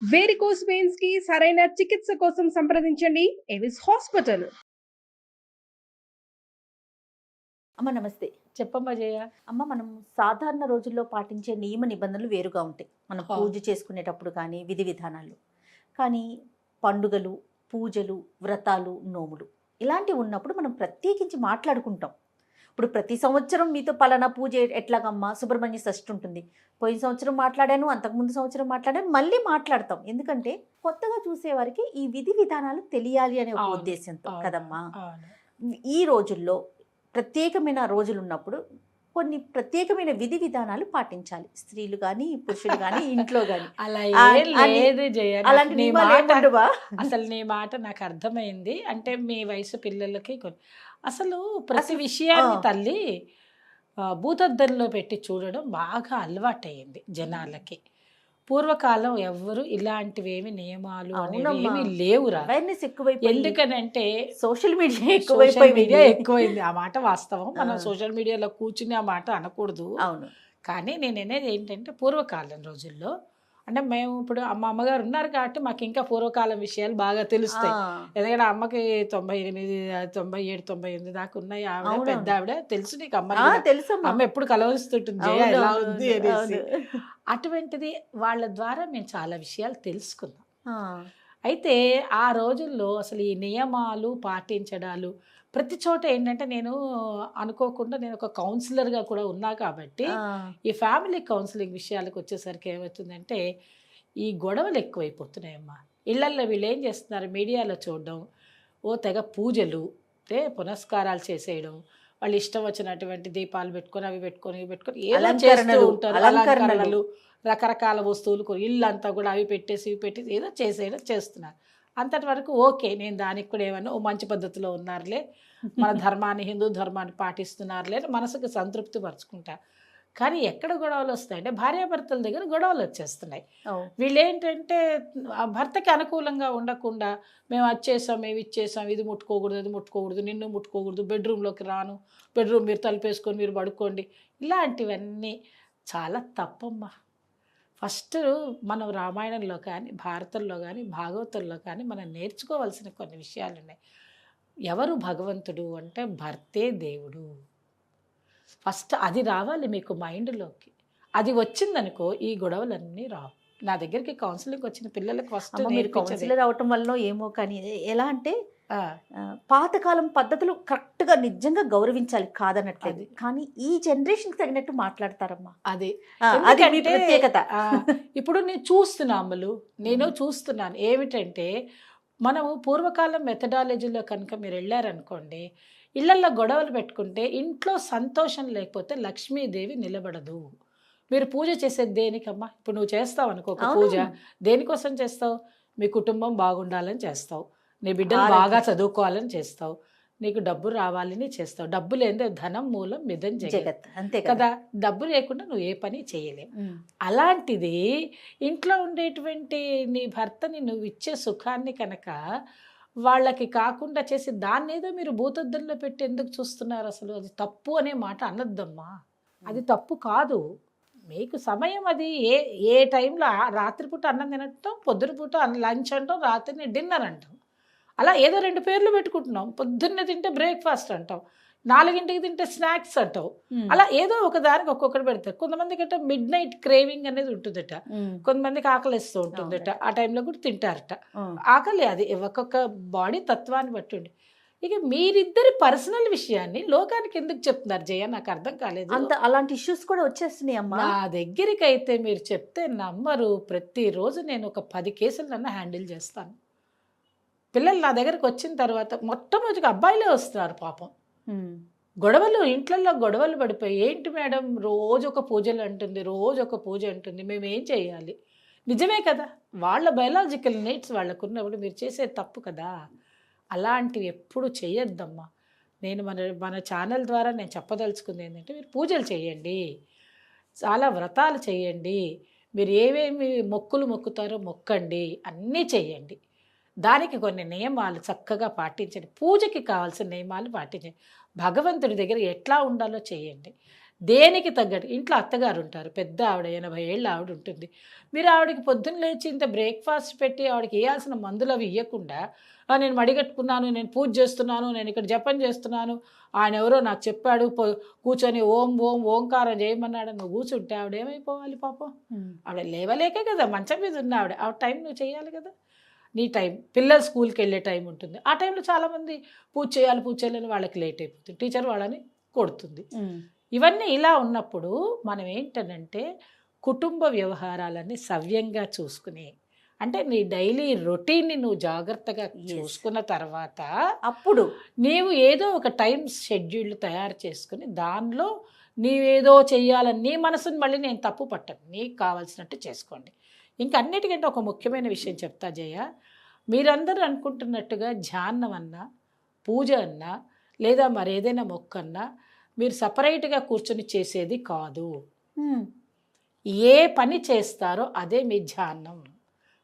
Varicose veins కి సరైన చికిత్స కోసం సంప్రదించండి ఎవిస్ హాస్పిటల్. అమ్మ నమస్తే. చెప్పమ్మా జయ. అమ్మ మనం సాధారణ రోజుల్లో పాటించే నియమ నిబంధనలు వేరుగా ఉంటాయి. మనం ఆ. పూజ చేసుకునేటప్పుడు కానీ విధి విధానాలు. కానీ పండుగలు, పూజలు, వ్రతాలు, నోములు ఇలాంటివి ఉన్నప్పుడు మనం ప్రత్యేకించి మాట్లాడుకుంటాం. ఇప్పుడు ప్రతి సంవత్సరం మీతో పలానా పూజ ఎట్లాగమ్మా సుబ్రహ్మణ్య షష్ఠి ఉంటుంది. పోయిన సంవత్సరం మాట్లాడాను, అంతకుముందు సంవత్సరం మాట్లాడాను, మళ్ళీ మాట్లాడతాం. ఎందుకంటే కొత్తగా చూసేవారికి ఈ విధి విధానాలు తెలియాలి అనే ఒక అవును, ఉద్దేశంతో అవును, కదమ్మా. అవును. ఈ రోజుల్లో ప్రత్యేకమైన రోజులు ఉన్నప్పుడు కొన్ని ప్రత్యేకమైన విధి విధానాలు పాటించాలి. స్త్రీలు కానీ పురుషులు కానీ ఇంట్లో కానీ అలా ఆ- ఏం అని- లేదు జయ. అలాంటి నీ నియమాలు మాట ఏముండవా? అసలు నీ మాట నాకు అర్థమైంది. అంటే మీ వయసు పిల్లలకి అసలు ప్రతి విషయాన్ని తల్లి భూతద్దంలో పెట్టి చూడడం బాగా అలవాటయ్యింది జనాలకి. పూర్వకాలం ఎవ్వరు ఇలాంటివేమి నియమాలు అనేవి అవునమ్మా. ఏమీ లేవురా. అవేర్నెస్ ఎక్కువైపోయి ఎందుకనంటే సోషల్ మీడియా సోషల్ మీడియా ఎక్కువైపోయింది. ఎక్కువైంది. ఆ మాట వాస్తవం. మనం ఆ. సోషల్ మీడియాలో కూర్చుని ఆ మాట అనకూడదు. అవును. కానీ నేను అనేది ఏంటంటే పూర్వకాలం రోజుల్లో అంటే మేము ఇప్పుడు అమ్మగారు ఉన్నారు కాబట్టి మాకు ఇంకా పూర్వకాలం విషయాలు బాగా తెలుస్తాయి. ఎందుకంటే అమ్మకి 98, 97, 98 దాకా ఉన్నాయి. ఆవిడ అవునవును. పెద్ద ఆవిడ తెలుసు నీకు. అమ్మ తెలుసమ్మా. అమ్మ ఎప్పుడు కలవరిస్తుంటుంది జయ అవును, ఎలా అవును, ఉంది అనేసి. అవును. అటువంటిది వాళ్ళ ద్వారా మేము చాలా విషయాలు తెలుసుకున్నాం. ఆ. అయితే ఆ రోజుల్లో అసలు ఈ నియమాలు పాటించడాలు ప్రతి చోట ఏంటంటే నేను అనుకోకుండా నేను ఒక కౌన్సిలర్గా కూడా ఉన్నా కాబట్టి ఆ. ఈ ఫ్యామిలీ కౌన్సిలింగ్ విషయాలకు వచ్చేసరికి ఏమవుతుందంటే ఈ గొడవలు ఎక్కువైపోతున్నాయమ్మా. ఇళ్లల్లో వీళ్ళు ఏం చేస్తున్నారు, మీడియాలో చూడడం, ఓ తెగ పూజలు పునస్కారాలు చేసేయడం, వాళ్ళు ఇష్టం వచ్చినటువంటి దీపాలు పెట్టుకొని అవి పెట్టుకొని ఇవి పెట్టుకొని ఏదో చేస్తూ అలంకరణలు, ఉంటారు. అలంకరణలు. అలంకరణలు, రకరకాల వస్తువులు ఇల్లంతా కూడా అవి పెట్టేసి ఇవి పెట్టేసి ఏదో చేసేయడం చేస్తున్నారు. అంతటి వరకు ఓకే, నేను దానికి కూడా ఏమన్నా ఓ మంచి పద్ధతిలో ఉన్నారులే, మన ధర్మాన్ని హిందూ ధర్మాన్ని పాటిస్తున్నారులే అని మనసుకు సంతృప్తి పరుచుకుంటా. కానీ ఎక్కడ గొడవలు వస్తాయంటే భార్యాభర్తల దగ్గర గొడవలు వచ్చేస్తున్నాయి. వీళ్ళు ఏంటంటే ఆ భర్తకి అనుకూలంగా ఉండకుండా మేము అది చేసాం, మేము ఇది చేసాం, ఇది ముట్టుకోకూడదు, అది ముట్టుకోకూడదు, నిన్ను ముట్టుకోకూడదు, బెడ్రూమ్లోకి రాను, బెడ్రూమ్ మీరు తలుపేసుకొని మీరు పడుకోండి, ఇలాంటివన్నీ చాలా తప్పమ్మా. ఫస్ట్ మనం రామాయణంలో కానీ భారతంలో కానీ భాగవతంలో కానీ మనం నేర్చుకోవాల్సిన కొన్ని విషయాలు ఉన్నాయి. ఎవరు భగవంతుడు అంటే భర్తే దేవుడు. ఫస్ట్ అది రావాలి మీకు మైండ్లోకి. అది వచ్చిందనుకో ఈ గొడవలన్నీ రావు. నా దగ్గరికి కౌన్సిలింగ్ వచ్చిన పిల్లలకు ఫస్ట్ మీరు కౌన్సిలర్ అవటం వల్ల ఏమో కానీ ఎలా అంటే పాతకాలం పద్ధతులు కరెక్ట్గా నిజంగా గౌరవించాలి, కాదనట్లేదు. కానీ ఈ జనరేషన్కి తగినట్టు మాట్లాడతారమ్మా. అది అది మీ ప్రత్యేకత. ఇప్పుడు నేను చూస్తున్నా అమ్మలు, నేను చూస్తున్నాను ఏమిటంటే మనము పూర్వకాలం మెథడాలజీలో కనుక మీరు వెళ్ళారనుకోండి, ఇళ్లల్లో గొడవలు పెట్టుకుంటే ఇంట్లో సంతోషం లేకపోతే లక్ష్మీదేవి నిలబడదు. మీరు పూజ చేసేది దేనికమ్మా? ఇప్పుడు నువ్వు చేస్తావు అనుకో ఒక పూజ, దేనికోసం చేస్తావు? మీ కుటుంబం బాగుండాలని చేస్తావు, నీ బిడ్డలు బాగా చదువుకోవాలని చేస్తావు, నీకు డబ్బు రావాలని చేస్తావు. డబ్బు లేదే ధనం మూలం మిదం జగత్, అంతే కదా. డబ్బు లేకుండా నువ్వు ఏ పని చేయలేవు. అలాంటిది ఇంట్లో ఉండేటువంటి నీ భర్తని నువ్వు ఇచ్చే సుఖాన్ని కనుక వాళ్ళకి కాకుండా చేసి దాన్ని ఏదో మీరు భూతద్దంలో పెట్టి ఎందుకు చూస్తున్నారు? అసలు అది తప్పు అనే మాట అనొద్దమ్మా. అది తప్పు కాదు. మీకు సమయం అది ఏ టైంలో రాత్రిపూట అన్నం తినటం, పొద్దునపూట లంచ్ అంటాం, రాత్రి డిన్నర్ అంటాం. అలా ఏదో 2 పేర్లు పెట్టుకుంటున్నాం. పొద్దున్నే తింటే బ్రేక్ఫాస్ట్ అంటాం, 4ంటికి తింటే స్నాక్స్ అంటావు. అలా ఏదో ఒక దానికి ఒక్కొక్కటి పెడతారు. కొంతమందికి అంటే మిడ్ నైట్ క్రేవింగ్ అనేది ఉంటుందట, కొంతమందికి ఆకలిస్తూ ఉంటుందట, ఆ టైంలో కూడా తింటారట. ఆకలి అది ఒక్కొక్క బాడీ తత్వాన్ని బట్టి ఉండి. ఇక మీరిద్దరి పర్సనల్ విషయాన్ని లోకానికి ఎందుకు చెప్తున్నారు జయ? నాకు అర్థం కాలేదు. అలాంటి ఇష్యూస్ కూడా వచ్చేస్తున్నాయి అమ్మా. నా దగ్గరికి అయితే మీరు చెప్తే నమ్మరు. ప్రతిరోజు నేను ఒక 10 కేసులు నన్ను హ్యాండిల్ చేస్తాను. పిల్లలు నా దగ్గరకు వచ్చిన తర్వాత మొట్టమొదటిగా అబ్బాయిలే వస్తున్నారు పాపం. గొడవలు, ఇంట్లలో గొడవలు పడిపోయి, ఏంటి మేడం రోజు ఒక పూజలు అంటుంది, రోజు ఒక పూజ అంటుంది, మేము ఏం చేయాలి? నిజమే కదా, వాళ్ళ బయలాజికల్ నీడ్స్ వాళ్ళకున్నప్పుడు మీరు చేసే తప్పు కదా. అలాంటివి ఎప్పుడు చేయొద్దమ్మా. నేను మన ఛానల్ ద్వారా నేను చెప్పదలుచుకుంది ఏంటంటే మీరు పూజలు చేయండి, చాలా వ్రతాలు చేయండి, మీరు ఏమేమి మొక్కులు మొక్కుతారో మొక్కండి, అన్నీ చేయండి. దానికి కొన్ని నియమాలు చక్కగా పాటించండి. పూజకి కావాల్సిన నియమాలు పాటించండి. భగవంతుడి దగ్గర ఎట్లా ఉండాలో చేయండి. దేనికి తగ్గట్టు ఇంట్లో అత్తగారు ఉంటారు, పెద్ద ఆవిడ 80 ఏళ్ళ ఆవిడ ఉంటుంది. మీరు ఆవిడకి పొద్దున్న లేచి ఇంత బ్రేక్ఫాస్ట్ పెట్టి ఆవిడకి వేయాల్సిన మందులు అవి ఇవ్వకుండా, నేను మడిగట్టుకున్నాను, నేను పూజ చేస్తున్నాను, నేను ఇక్కడ జపం చేస్తున్నాను, ఆయన ఎవరో నాకు చెప్పాడు కూర్చొని ఓం ఓం ఓంకారం చేయమన్నాడు, నువ్వు కూర్చుంటే ఆవిడ ఏమైపోవాలి పాపం? ఆవిడ లేవలేకే కదా మంచం మీద ఉన్న ఆవిడ టైం నువ్వు చేయాలి కదా. నీ టైం, పిల్లలు స్కూల్కి వెళ్ళే టైం ఉంటుంది, ఆ టైంలో చాలామంది పూజ చేయాలని వాళ్ళకి లేట్ అయిపోతుంది, టీచర్ వాళ్ళని కొడుతుంది. ఇవన్నీ ఇలా ఉన్నప్పుడు మనం ఏంటనంటే కుటుంబ వ్యవహారాలన్నీ సవ్యంగా చూసుకుని, అంటే నీ డైలీ రొటీన్ని నువ్వు జాగ్రత్తగా చూసుకున్న తర్వాత అప్పుడు నీవు ఏదో ఒక టైం షెడ్యూల్ తయారు చేసుకుని దానిలో నీవేదో చెయ్యాలని నీ మనసుని మళ్ళీ నేను తప్పు పట్టను, నీకు కావాల్సినట్టు చేసుకోండి. ఇంకా అన్నిటికంటే ఒక ముఖ్యమైన విషయం చెప్తా జయ, మీరందరూ అనుకుంటున్నట్టుగా ధ్యానం అన్నా పూజ అన్నా లేదా మరేదైనా మొక్కన్నా మీరు సపరేట్గా కూర్చొని చేసేది కాదు. ఏ పని చేస్తారో అదే మీ ధ్యానం.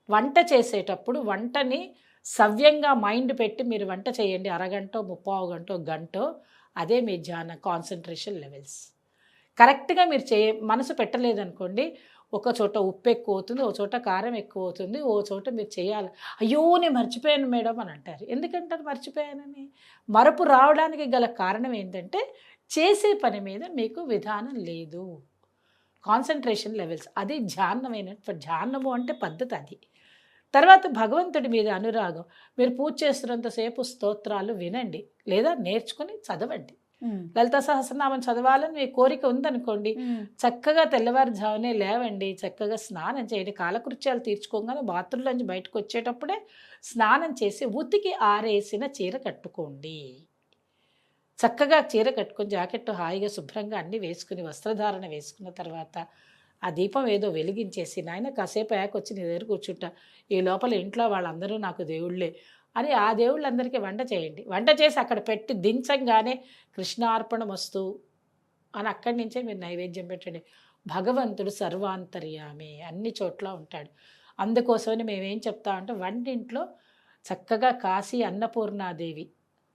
వంట చేసేటప్పుడు వంటని సవ్యంగా మైండ్ పెట్టి మీరు వంట చేయండి, అరగంట 30 గంట, అదే మీ ధ్యానం. కాన్సన్ట్రేషన్ లెవెల్స్ కరెక్ట్గా మీరు మనసు పెట్టలేదనుకోండి, ఒక చోట ఉప్పు ఎక్కువ అవుతుంది, ఒక చోట కారం ఎక్కువ అవుతుంది, ఓ చోట మీరు చేయాలి, అయ్యో నేను మర్చిపోయాను మేడం అని అంటారు. ఎందుకంటారు మర్చిపోయానని? మరపు రావడానికి గల కారణం ఏంటంటే చేసే పని మీద మీకు విధానం లేదు. కాన్సన్ట్రేషన్ లెవెల్స్, అది ధ్యానము అంటే పద్ధతి అది. తర్వాత భగవంతుడి మీద అనురాగం. మీరు పూజ చేస్తున్నంతసేపు స్తోత్రాలు వినండి లేదా నేర్చుకుని చదవండి. లలితా సహస్రనామం చదవాలని మీ కోరిక ఉందనుకోండి, చక్కగా తెల్లవారుజామునే లేవండి, చక్కగా స్నానం చేయండి, కాలకృత్యాలు తీర్చుకోగానే బాత్రూంలోంచి బయటకు వచ్చేటప్పుడే స్నానం చేసి ఉతికి ఆరేసిన చీర కట్టుకోండి. చక్కగా చీర కట్టుకొని జాకెట్ హాయిగా శుభ్రంగా అన్నీ వేసుకుని వస్త్రధారణ వేసుకున్న తర్వాత ఆ దీపం ఏదో వెలిగించేసి, నాయన కాసేపు వచ్చి నీ దగ్గర కూర్చుంటా, ఈ లోపల ఇంట్లో వాళ్ళందరూ నాకు దేవుళ్ళే అని ఆ దేవుళ్ళందరికీ వంట చేయండి. వంట చేసి అక్కడ పెట్టి దించంగానే కృష్ణార్పణమస్తు అని అక్కడి నుంచే మీరు నైవేద్యం పెట్టండి. భగవంతుడు సర్వాంతర్యామి, అన్ని చోట్ల ఉంటాడు. అందుకోసమని మేమేం చెప్తామంటే వంటింట్లో చక్కగా కాశీ అన్నపూర్ణాదేవి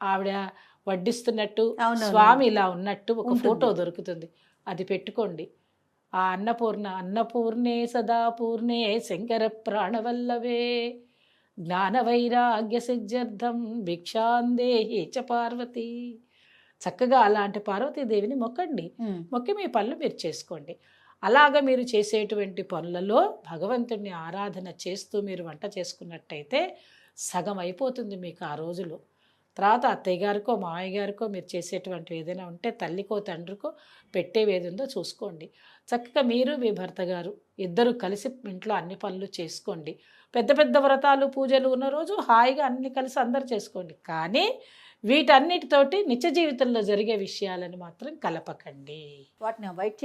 ఆవిడ వడ్డిస్తున్నట్టు స్వామి ఇలా ఉన్నట్టు ఒక ఫోటో దొరుకుతుంది, అది పెట్టుకోండి. ఆ అన్నపూర్ణే సదాపూర్ణే శంకర ప్రాణవల్లవే జ్ఞానవైరాగ్య సిద్ధ్యర్థం భిక్షాందేహి చ పార్వతి. చక్కగా అలాంటి పార్వతీదేవిని మొక్కండి, మొక్కి మీ పనులు మీరు చేసుకోండి. అలాగ మీరు చేసేటువంటి పనులలో భగవంతుడిని ఆరాధన చేస్తూ మీరు వంట చేసుకున్నట్టయితే సగం అయిపోతుంది మీకు ఆ రోజులో. తర్వాత అత్తయ్య గారికో మామయ్య గారికో మీరు చేసేటువంటివి ఏదైనా ఉంటే తల్లికో తండ్రికో పెట్టేవి ఏది ఉందో చూసుకోండి. చక్కగా మీరు మీ భర్త గారు ఇద్దరు కలిసి ఇంట్లో అన్ని పనులు చేసుకోండి. పెద్ద పెద్ద వ్రతాలు పూజలు ఉన్న రోజు హాయిగా అన్ని కలిసి అందరు చేసుకోండి. కానీ వీటన్నిటితోటి నిత్య జీవితంలో జరిగే విషయాలను మాత్రం కలపకండి, వాటిని అవాయిడ్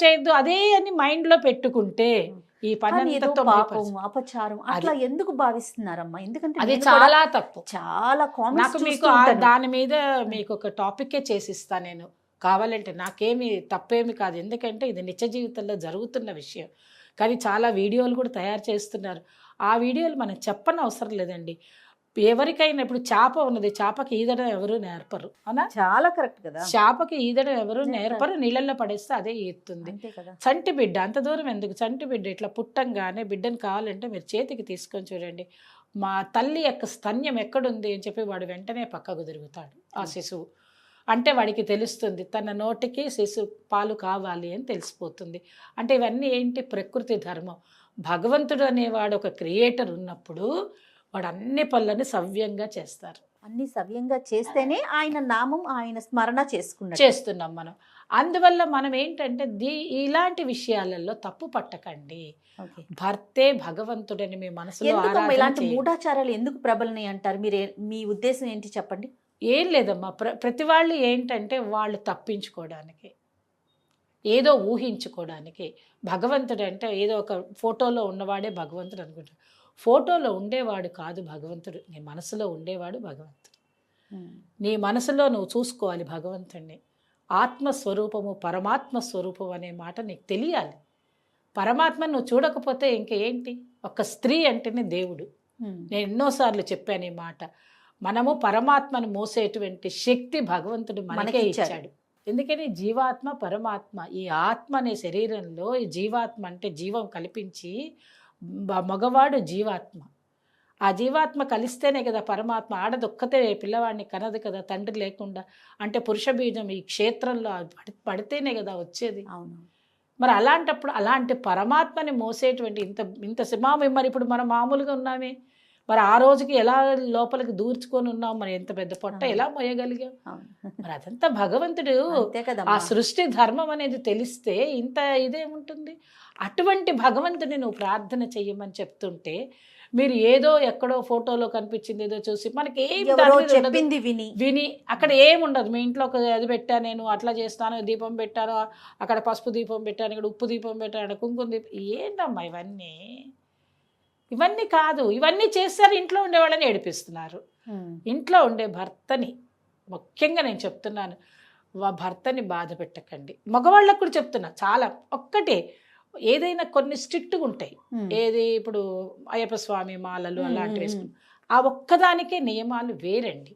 చేయొద్దు. అదే అని మైండ్లో పెట్టుకుంటే ఈ పని అపచారం అట్లా ఎందుకు భావిస్తున్నారమ్మా? ఎందుకంటే అది చాలా తప్పు, చాలా నాకు మీకు దాని మీద మీకు ఒక టాపికే చేసిస్తా నేను, కావాలంటే. నాకేమి తప్పేమి కాదు, ఎందుకంటే ఇది నిత్య జీవితంలో జరుగుతున్న విషయం. కానీ చాలా వీడియోలు కూడా తయారు చేస్తున్నారు, ఆ వీడియోలు మనం చెప్పని అవసరం లేదండి. ఎవరికైనా ఇప్పుడు చేప ఉన్నది, చేపకి ఈదడం ఎవరు నేర్పరు, అవునా? చాలా కరెక్ట్ కదా. చేపకి ఈదడం ఎవరు నేర్పరు, నీళ్ళల్లో పడేస్తే అదే ఈదుతుంది. చంటి బిడ్డ అంత దూరం ఎందుకు? చంటి బిడ్డ ఇట్లా పుట్టంగానే బిడ్డను కావాలంటే మీరు చేతికి తీసుకొని చూడండి, మా తల్లి యొక్క స్తన్యం ఎక్కడుంది అని చెప్పి వాడు వెంటనే పక్కకు తిరుగుతాడు ఆ శిశువు. అంటే వాడికి తెలుస్తుంది తన నోటికి శిశువు పాలు కావాలి అని తెలిసిపోతుంది. అంటే ఇవన్నీ ఏంటి? ప్రకృతి ధర్మం. భగవంతుడు అనేవాడు ఒక క్రియేటర్ ఉన్నప్పుడు వాడు అన్ని పనులని సవ్యంగా చేస్తారు. అన్ని సవ్యంగా చేస్తేనే ఆయన నామం, ఆయన స్మరణ చేస్తున్నాం మనం. అందువల్ల మనం ఏంటంటే ఇలాంటి విషయాలలో తప్పు పట్టకండి. భర్తే భగవంతుడని మీ మనసులో ఇలాంటి మూఢాచారాలు ఎందుకు ప్రబలనాయి అంటారు? మీ ఉద్దేశం ఏంటి చెప్పండి. ఏం లేదమ్మా, ప్రతి వాళ్ళు ఏంటంటే వాళ్ళు తప్పించుకోవడానికి, ఏదో ఊహించుకోవడానికి. భగవంతుడు అంటే ఏదో ఒక ఫోటోలో ఉన్నవాడే భగవంతుడు అనుకుంటారు. ఫోటోలో ఉండేవాడు కాదు భగవంతుడు, నీ మనసులో ఉండేవాడు భగవంతుడు. నీ మనసులో నువ్వు చూసుకోవాలి భగవంతుడిని. ఆత్మస్వరూపము పరమాత్మ స్వరూపం అనే మాట నీకు తెలియాలి. పరమాత్మను నువ్వు చూడకపోతే ఇంకేంటి? ఒక స్త్రీ అంటేనే దేవుడు. నేను ఎన్నోసార్లు చెప్పాను ఈ మాట. మనము పరమాత్మను మోసేటువంటి శక్తి భగవంతుడు మనకే ఇచ్చాడు. ఎందుకని జీవాత్మ పరమాత్మ, ఈ ఆత్మ అనే శరీరంలో ఈ జీవాత్మ అంటే జీవం కల్పించి మగవాడు జీవాత్మ, ఆ జీవాత్మ కలిస్తేనే కదా పరమాత్మ. ఆడదొక్కతే పిల్లవాడిని కనదు కదా తండ్రి లేకుండా. అంటే పురుష బీజం ఈ క్షేత్రంలో పడితేనే కదా వచ్చేది. అవును. మరి అలాంటప్పుడు అలాంటి పరమాత్మని మోసేటువంటి ఇంత మరి ఇప్పుడు మనం మామూలుగా ఉన్నామే, మరి ఆ రోజుకి ఎలా లోపలికి దూర్చుకొని ఉన్నాం, మరి ఎంత పెద్ద పొట్ట ఎలా మోయగలిగాం. మరి అదంతా భగవంతుడు, ఆ సృష్టి ధర్మం అనేది తెలిస్తే ఇంత ఇదేముంటుంది. అటువంటి భగవంతుడిని నువ్వు ప్రార్థన చెయ్యమని చెప్తుంటే మీరు ఏదో ఎక్కడో ఫోటోలో కనిపించింది ఏదో చూసి మనకి చెప్పింది విని అక్కడ ఏముండదు. మీ ఇంట్లో ఒక అది పెట్టా, నేను అట్లా చేస్తాను, దీపం పెట్టాను, అక్కడ పసుపు దీపం పెట్టాను, ఇక్కడ ఉప్పు దీపం పెట్టాను, కుంకుమ దీపం, ఏంటమ్మా ఇవన్నీ కాదు. ఇవన్నీ చేస్తారు, ఇంట్లో ఉండే వాళ్ళని ఏడిపిస్తున్నారు. ఇంట్లో ఉండే భర్తని ముఖ్యంగా నేను చెప్తున్నాను, భర్తని బాధ పెట్టకండి. మగవాళ్ళకు కూడా చెప్తున్నా, చాలా ఒక్కటే ఏదైనా కొన్ని స్ట్రిక్ట్గా ఉంటాయి. ఏది ఇప్పుడు అయ్యప్ప స్వామి మాలలు అలాంటివి వేసుకుని ఆ ఒక్కదానికే నియమాలు వేరండి.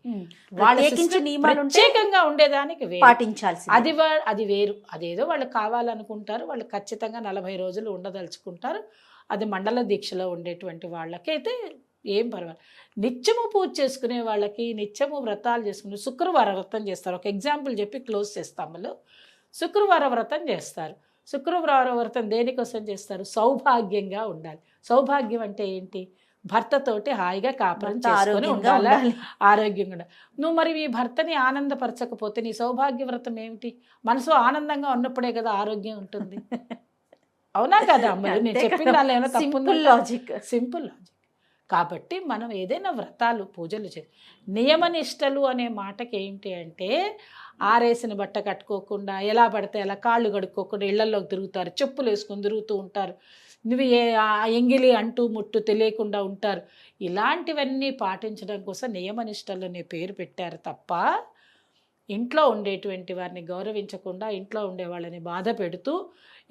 ప్రత్యేకంగా ఉండేదానికి పాటించాల్సి అది వేరు. అదేదో వాళ్ళు కావాలనుకుంటారు, వాళ్ళు ఖచ్చితంగా 40 రోజులు ఉండదలుచుకుంటారు. అది మండల దీక్షలో ఉండేటువంటి వాళ్ళకైతే ఏం పర్వాలేదు. నిత్యము పూజ చేసుకునే వాళ్ళకి, నిత్యము వ్రతాలు చేసుకునే, శుక్రవార వ్రతం చేస్తారు. ఒక ఎగ్జాంపుల్ చెప్పి క్లోజ్ చేస్తాము. శుక్రవార వ్రతం చేస్తారు. శుక్రవార వ్రతం దేనికోసం చేస్తారు? సౌభాగ్యంగా ఉండాలి. సౌభాగ్యం అంటే ఏంటి? భర్తతోటి హాయిగా కాపురం చేసుకొని ఉండాలి, ఆరోగ్యంగా ఉండాలి. నువ్వు మరి ఈ భర్తని ఆనందపరచకపోతే నీ సౌభాగ్య వ్రతం ఏమిటి? మనసు ఆనందంగా ఉన్నప్పుడే కదా ఆరోగ్యం ఉంటుంది. అవునా కదా అమ్మలు? నేను చెప్పిన దానిలో ఏమైనా తప్పు? Simple logic. కాబట్టి మనం ఏదైనా వ్రతాలు పూజలు నియమనిష్టలు అనే మాటకి ఏంటి అంటే, ఆరేసిన బట్ట కట్టుకోకుండా ఎలా పడితే అలా కాళ్ళు కడుక్కోకుండా ఇళ్లలోకి తిరుగుతారు, చెప్పులు వేసుకొని తిరుగుతూ ఉంటారు, నువ్వు ఎంగిలి అంటూ ముట్టు తెలియకుండా ఉంటారు. ఇలాంటివన్నీ పాటించడం కోసం నియమనిష్టలు అనే పేరు పెట్టారు తప్ప, ఇంట్లో ఉండేటువంటి వారిని గౌరవించకుండా, ఇంట్లో ఉండే వాళ్ళని బాధ పెడుతూ,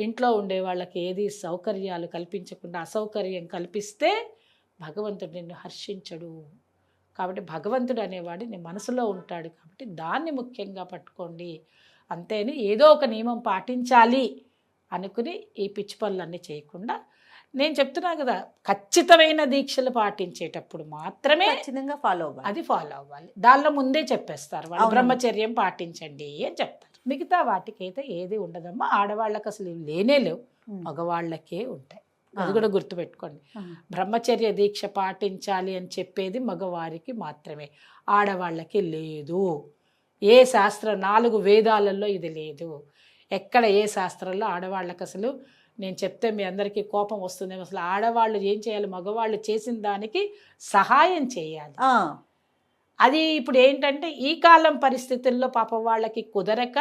ఇంట్లో ఉండే వాళ్ళకి ఏది సౌకర్యాలు కల్పించకుండా అసౌకర్యం కల్పిస్తే భగవంతుడు నిన్ను హర్షించడు. కాబట్టి భగవంతుడు అనేవాడు నీ మనసులో ఉంటాడు, కాబట్టి దాన్ని ముఖ్యంగా పట్టుకోండి. అంతేని ఏదో ఒక నియమం పాటించాలి అనుకుని ఈ పిచ్చి పనులన్నీ చేయకుండా, నేను చెప్తున్నా కదా, ఖచ్చితమైన దీక్షలు పాటించేటప్పుడు మాత్రమే ఖచ్చితంగా ఫాలో అవ్వాలి. అది ఫాలో అవ్వాలి. దానిలో ముందే చెప్పేస్తారు వాళ్ళు, బ్రహ్మచర్యం పాటించండి అని చెప్తారు. మిగతా వాటికైతే ఏది ఉండదమ్మా. ఆడవాళ్ళకి అసలు లేనే లేవు, మగవాళ్ళకే ఉంటాయి. అది కూడా గుర్తుపెట్టుకోండి. బ్రహ్మచర్య దీక్ష పాటించాలి అని చెప్పేది మగవారికి మాత్రమే, ఆడవాళ్ళకి లేదు. ఏ శాస్త్రం 4 వేదాలలో ఇది లేదు. ఎక్కడ ఏ శాస్త్రంలో ఆడవాళ్ళకి అసలు, నేను చెప్తే మీ అందరికీ కోపం వస్తుందేమో, అసలు ఆడవాళ్ళు ఏం చేయాలి? మగవాళ్ళు చేసిన దానికి సహాయం చేయాలి. అది ఇప్పుడు ఏంటంటే ఈ కాలం పరిస్థితుల్లో పాపం వాళ్ళకి కుదరక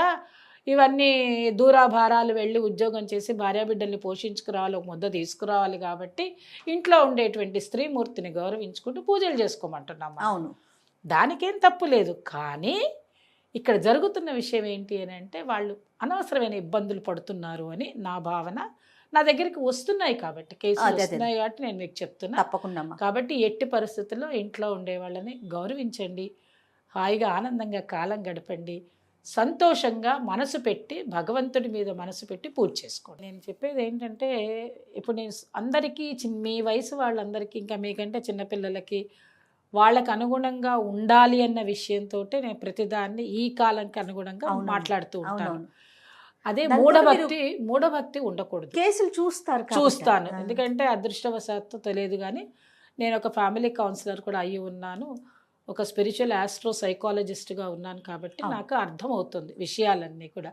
ఇవన్నీ దూరాభారాలు వెళ్ళి ఉద్యోగం చేసి భార్యాబిడ్డల్ని పోషించుకురావాలి, ఒక ముద్ద తీసుకురావాలి. కాబట్టి ఇంట్లో ఉండేటువంటి స్త్రీమూర్తిని గౌరవించుకుంటూ పూజలు చేసుకోమంటున్నాం. అవును, దానికేం తప్పు లేదు. కానీ ఇక్కడ జరుగుతున్న విషయం ఏంటి అని అంటే, వాళ్ళు అనవసరమైన ఇబ్బందులు పడుతున్నారు అని నా భావన. నా దగ్గరికి వస్తున్నాయి కాబట్టి, కేసులు వస్తున్నాయి కాబట్టి నేను మీకు చెప్తున్నా. తప్పకుండా. కాబట్టి ఎట్టి పరిస్థితుల్లో ఇంట్లో ఉండే వాళ్ళని గౌరవించండి, హాయిగా ఆనందంగా కాలం గడపండి, సంతోషంగా మనసు పెట్టి భగవంతుడి మీద మనసు పెట్టి పూజ చేసుకోండి. నేను చెప్పేది ఏంటంటే, ఇప్పుడు నేను అందరికీ, మీ వయసు వాళ్ళందరికీ, ఇంకా మీకంటే చిన్నపిల్లలకి, వాళ్ళకు అనుగుణంగా ఉండాలి అన్న విషయంతో నేను ప్రతిదాన్ని ఈ కాలంకి అనుగుణంగా మాట్లాడుతూ ఉంటాను. అదే మూఢభక్తి ఉండకూడదు. కేసులు చూస్తాను, ఎందుకంటే అదృష్టవశాత్తు తెలియదు కానీ నేను ఒక ఫ్యామిలీ కౌన్సిలర్ కూడా అయ్యి ఉన్నాను, ఒక స్పిరిచువల్ ఆస్ట్రో సైకాలజిస్ట్గా ఉన్నాను. కాబట్టి నాకు అర్థమవుతుంది విషయాలన్నీ కూడా.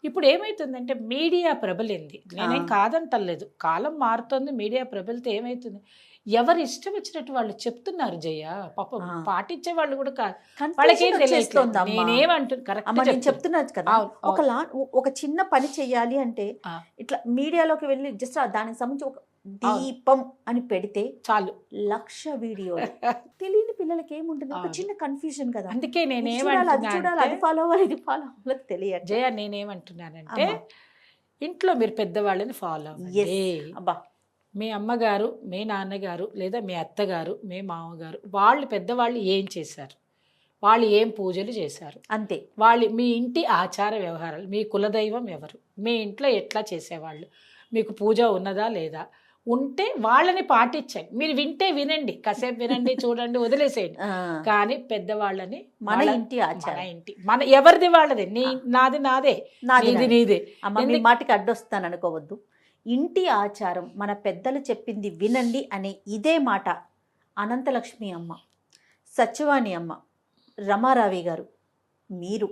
ఇప్పుడు ఏమవుతుందంటే మీడియా ప్రబలింది, నేనేం కాదంటలేదు, కాలం మారుతుంది, మీడియా ప్రబలితే ఏమవుతుంది, ఎవరు ఇష్టం వచ్చినట్టు వాళ్ళు చెప్తున్నారు జయ. పాపం పాటించే వాళ్ళు కూడా కాదు, వాళ్ళకి ఏం తెలియదు. నేను చెప్తున్నాను కదా, ఒక చిన్న పని చెయ్యాలి అంటే ఇట్లా మీడియాలోకి వెళ్ళి జస్ట్ దానికి సంబంధించి ఒక దీపం అని పెడితే చాలు 1,00,000 వీడియోలు. తెలియని పిల్లలకి ఏముంటుంది, ఒక చిన్న కన్ఫ్యూజన్ కదా. అందుకే తెలియదు జయ. నేనేమంటున్నానంటే, ఇంట్లో మీరు పెద్దవాళ్ళని ఫాలో అవ్వండి. మీ అమ్మగారు, మీ నాన్నగారు, లేదా మీ అత్తగారు, మీ మామగారు, వాళ్ళు పెద్దవాళ్ళు ఏం చేశారు, వాళ్ళు ఏం పూజలు చేశారు, అంతే. వాళ్ళు మీ ఇంటి ఆచార వ్యవహారాలు, మీ కులదైవం ఎవరు, మీ ఇంట్లో ఎట్లా చేసేవాళ్ళు, మీకు పూజ ఉన్నదా లేదా, ఉంటే వాళ్ళని పాటించండి. మీరు వింటే వినండి, కాసేపు వినండి, చూడండి, వదిలేసేయండి. కానీ పెద్దవాళ్ళని మన వాళ్ళ- ఇంటి మన ఆచారం. ఇంటి మన ఎవరిది వాళ్ళదే, నాది నాదే, నాది నీది నాది. నీదే. అమ్మ మీ మాటకి అడ్డొస్తాను అనుకోవద్దు. ఇంటి ఆచారం, మన పెద్దలు చెప్పింది వినండి అనే ఇదే మాట అనంతలక్ష్మి అమ్మ, సత్యవాణి అమ్మ, రమారావి గారు, మీరు,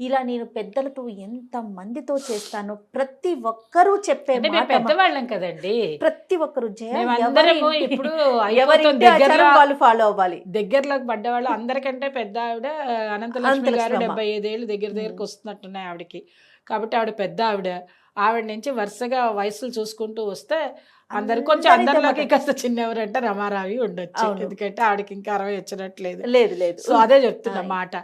ఇలా నేను పెద్దలతో ఎంత మందితో చేస్తానో ప్రతి ఒక్కరూ చెప్పే అంటే మేము మాట పెద్దవాళ్ళం కదండి, ప్రతి ఒక్కరు మేమందరము ఇప్పుడు ఎవరి అయిపోతాం, దగ్గరలో వాళ్ళు ఫాలో అవ్వాలి. దగ్గరలోకి పడ్డవాళ్ళు. అందరికంటే పెద్ద ఆవిడ అనంతలక్ష్మి గారు, అనంతలక్ష్మి అమ్మ. 75 ఏళ్ళు దగ్గరికి వస్తున్నట్టున్నాయి ఆవిడకి. కాబట్టి ఆవిడ పెద్ద ఆవిడ నుంచి వరుసగా వయసులు చూసుకుంటూ వస్తే అందరు కొంచెం అందరిలోకి కాస్త చిన్నెవరంటే రమారావి ఉండొచ్చు. అవును. ఎందుకంటే ఆవిడకి ఇంకా 60 వచ్చినట్లేదు. లేదు లేదు. సో అదే చెప్తున్న మాట.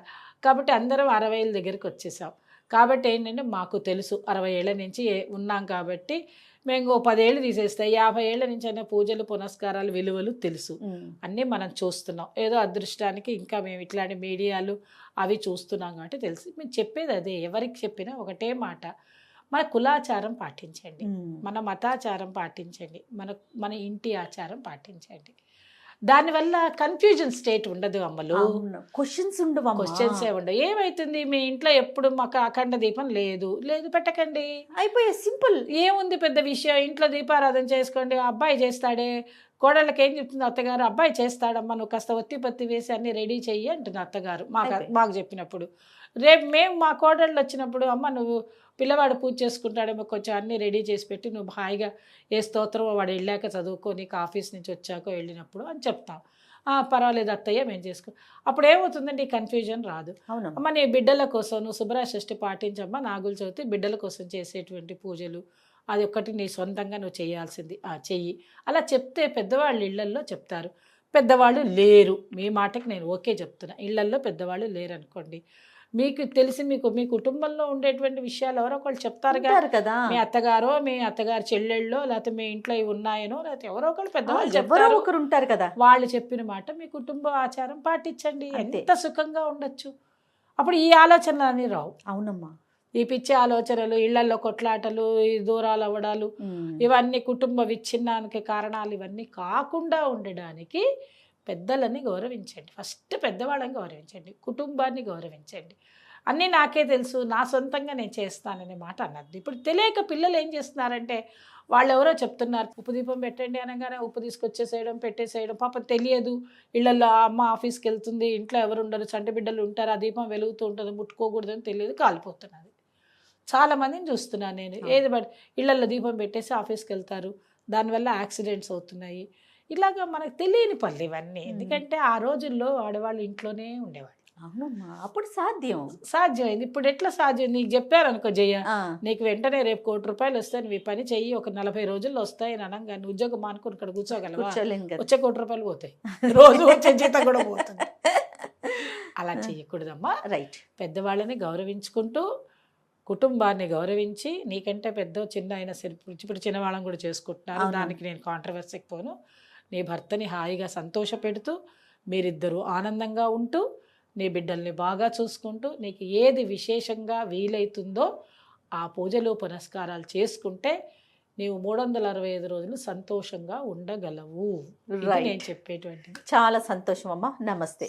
కాబట్టి అందరం 60 ఏళ్ళ దగ్గరికి వచ్చేసాం. కాబట్టి ఏంటంటే మాకు తెలుసు 60 ఏళ్ల నుంచి ఉన్నాం కాబట్టి మేము 10 ఏళ్ళు తీసేస్తే 50 ఏళ్ల నుంచి అయినా పూజలు పునస్కారాలు విలువలు తెలుసు. అన్నీ మనం చూస్తున్నాం. ఏదో అదృష్టానికి ఇంకా మేము ఇట్లాంటి మీడియాలు అవి చూస్తున్నాం కాబట్టి తెలుసు. మేము చెప్పేది అదే, ఎవరికి చెప్పినా ఒకటే మాట, మన కులాచారం పాటించండి, మన మతాచారం పాటించండి, మన ఇంటి ఆచారం పాటించండి. దానివల్ల కన్ఫ్యూజన్ స్టేట్ ఉండదు అమ్మలు. క్వశ్చన్స్ ఉండవు, క్వశ్చన్స్ ఉండవు. ఏమైతుంది, మీ ఇంట్లో ఎప్పుడు మాకు అఖండ దీపం లేదు పెట్టకండి, అయిపోయే, సింపుల్. ఏముంది పెద్ద విషయం, ఇంట్లో దీపారాధన చేసుకోండి. అబ్బాయి చేస్తాడే, కోడళ్ళకి ఏం చెప్తుంది అత్తగారు, అబ్బాయి చేస్తాడమ్మా, నువ్వు కాస్త ఒత్తి పత్తి వేసి అన్ని రెడీ చెయ్యి అంటుంది అత్తగారు మాకు చెప్పినప్పుడు. రేపు మేము మా కోడళ్ళు వచ్చినప్పుడు, అమ్మ నువ్వు పిల్లవాడు పూజ చేసుకుంటాడేమో, కొంచెం అన్నీ రెడీ చేసి పెట్టి నువ్వు హాయిగా ఏ స్తోత్రం వాడు వెళ్ళాక చదువుకో, నీకు ఆఫీస్ నుంచి వచ్చాక వెళ్ళినప్పుడు అని చెప్తాం. పర్వాలేదు అత్తయ్య మేము చేసుకో. అప్పుడు ఏమవుతుందండి, ఈ కన్ఫ్యూజన్ రాదు. అమ్మ నీ బిడ్డల కోసం నువ్వు శుభ్ర షష్ఠి పాటించమ్మా, నాగుల చవితి బిడ్డల కోసం చేసేటువంటి పూజలు, అది ఒక్కటి నీ సొంతంగా నువ్వు చేయాల్సింది చెయ్యి. అలా చెప్తే పెద్దవాళ్ళు ఇళ్లల్లో చెప్తారు. పెద్దవాళ్ళు లేరు, మీ మాటకి నేను ఓకే చెప్తున్నా, ఇళ్లల్లో పెద్దవాళ్ళు లేరు అనుకోండి, మీకు తెలిసి మీ కుటుంబంలో ఉండేటువంటి విషయాలు ఎవరో ఒకళ్ళు చెప్తారు కదా, మీ అత్తగారో మీ అత్తగారు చెల్లెళ్ళో, లేకపోతే మీ ఇంట్లో ఇవి ఉన్నాయనో, లేకపోతే ఎవరో ఒకళ్ళు పెద్దవాళ్ళు చెప్తారు, ఒకరు ఉంటారు కదా, వాళ్ళు చెప్పిన మాట మీ కుటుంబ ఆచారం పాటించండి, ఎంత సుఖంగా ఉండొచ్చు. అప్పుడు ఈ ఆలోచనలు అన్నీ రావు. అవునమ్మా. ఈ పిచ్చి ఆలోచనలు, ఇళ్లలో కొట్లాటలు, ఈ దూరాలు అవ్వడాలు, ఇవన్నీ కుటుంబ విచ్ఛిన్నానికి కారణాలు, ఇవన్నీ కాకుండా ఉండడానికి పెద్దలని గౌరవించండి. ఫస్ట్ పెద్దవాళ్ళని గౌరవించండి, కుటుంబాన్ని గౌరవించండి. అన్నీ నాకే తెలుసు, నా సొంతంగా నేను చేస్తాననే మాట అన్నది. ఇప్పుడు తెలియక పిల్లలు ఏం చేస్తున్నారంటే, వాళ్ళు ఎవరో చెప్తున్నారు ఉప్పు దీపం పెట్టండి అనగానే ఉప్పు తీసుకొచ్చేసేయడం, పెట్టేసేయడం. పాపం తెలియదు, ఇళ్లలో అమ్మ ఆఫీస్కి వెళ్తుంది, ఇంట్లో ఎవరు ఉండరు, చంటి బిడ్డలు ఉంటారు, ఆ దీపం వెలుగుతూ ఉంటుంది, ముట్టుకోకూడదని తెలియదు, కాలిపోతున్నది. చాలామందిని చూస్తున్నాను నేను. ఏది బట్ ఇళ్లలో దీపం పెట్టేసి ఆఫీస్కి వెళ్తారు, దానివల్ల యాక్సిడెంట్స్ అవుతున్నాయి. ఇలాగా మనకు తెలియని పనులు ఇవన్నీ. ఎందుకంటే ఆ రోజుల్లో ఆడవాళ్ళు ఇంట్లోనే ఉండేవాళ్ళు. అవునమ్మా, అప్పుడు సాధ్యమైంది. ఇప్పుడు ఎట్లా సాధ్యం? నీకు చెప్పారు అనుకో జయ, నీకు వెంటనే రేపు ₹1 కోటి వస్తాయి, నువ్వు ఈ పని చెయ్యి, ఒక 40 రోజుల్లో వస్తాయి అని అనగా నువ్వు ఉద్యోగం మానుకుని ఇక్కడ కూర్చోగలవా? వచ్చే ₹1 కోటి పోతాయి, రోజు వచ్చే జీతం కూడా పోతుంది. అలా చెయ్యకూడదమ్మా. రైట్. పెద్దవాళ్ళని గౌరవించుకుంటూ, కుటుంబాన్ని గౌరవించి, నీకంటే పెద్ద చిన్న అయినా సరే, ఇప్పుడు చిన్నవాళ్ళని కూడా చేసుకుంటున్నారు, దానికి నేను కాంట్రవర్సీకి పోను. నీ భర్తని హాయిగా సంతోషపెడుతూ, మీరిద్దరూ ఆనందంగా ఉంటూ, నీ బిడ్డల్ని బాగా చూసుకుంటూ, నీకు ఏది విశేషంగా వీలైతుందో ఆ పూజలు పునస్కారాలు చేసుకుంటే నీవు 365 రోజులు సంతోషంగా ఉండగలవు. నేను చెప్పేటువంటిది. చాలా సంతోషం అమ్మా. నమస్తే.